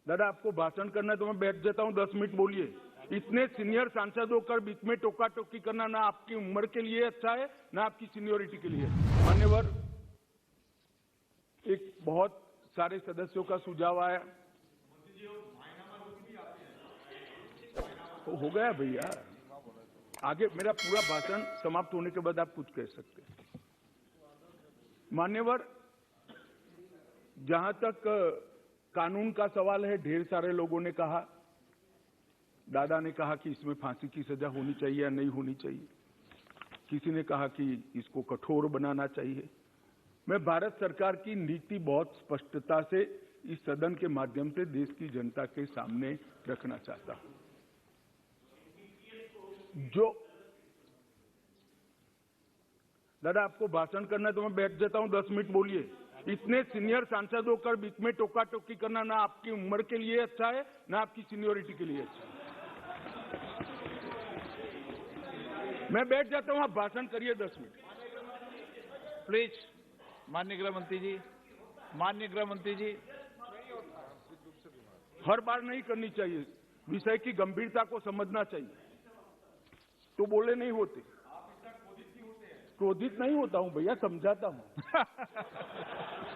दादा आपको भाषण करना है तो मैं बैठ जाता हूँ, 10 मिनट बोलिए। इतने सीनियर सांसद होकर बीच में टोका टोकी करना ना आपकी उम्र के लिए अच्छा है ना आपकी सीनियोरिटी के लिए। मान्यवर, एक बहुत सारे सदस्यों का सुझाव आया। तो हो गया भैया, आगे मेरा पूरा भाषण समाप्त होने के बाद आप कुछ कह सकते हैं। मान्यवर, जहां तक कानून का सवाल है, ढेर सारे लोगों ने कहा, दादा ने कहा कि इसमें फांसी की सजा होनी चाहिए या नहीं होनी चाहिए, किसी ने कहा कि इसको कठोर बनाना चाहिए। मैं भारत सरकार की नीति बहुत स्पष्टता से इस सदन के माध्यम से देश की जनता के सामने रखना चाहता हूं। जो दादा आपको भाषण करना है तो मैं बैठ जाता हूं, 10 मिनट बोलिए। इतने सीनियर सांसद होकर बीच में टोका टोकी करना ना आपकी उम्र के लिए अच्छा है ना आपकी सीनियोरिटी के लिए अच्छा है। मैं बैठ जाता हूं, आप भाषण करिए 10 मिनट प्लीज। माननीय गृह मंत्री जी, माननीय गृह मंत्री जी, हर बार नहीं करनी चाहिए, विषय की गंभीरता को समझना चाहिए, तो बोले नहीं होते। क्रोधित नहीं होता हूं भैया, समझाता हूं।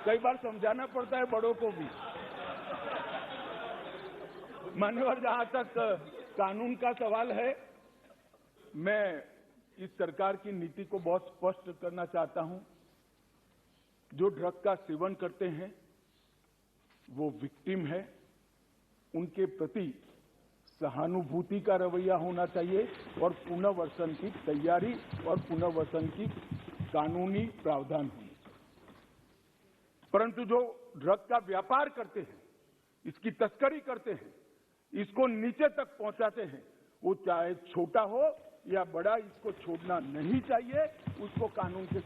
कई बार समझाना पड़ता है बड़ों को भी। मान्यवर, जहां तक कानून का सवाल है, मैं इस सरकार की नीति को बहुत स्पष्ट करना चाहता हूं। जो ड्रग का सेवन करते हैं वो विक्टिम है, उनके प्रति सहानुभूति का रवैया होना चाहिए और पुनर्वसन की तैयारी और पुनर्वसन की कानूनी प्रावधान होनी चाहिए। परंतु जो ड्रग का व्यापार करते हैं, इसकी तस्करी करते हैं, इसको नीचे तक पहुंचाते हैं, वो चाहे छोटा हो या बड़ा, इसको छोड़ना नहीं चाहिए। उसको कानून के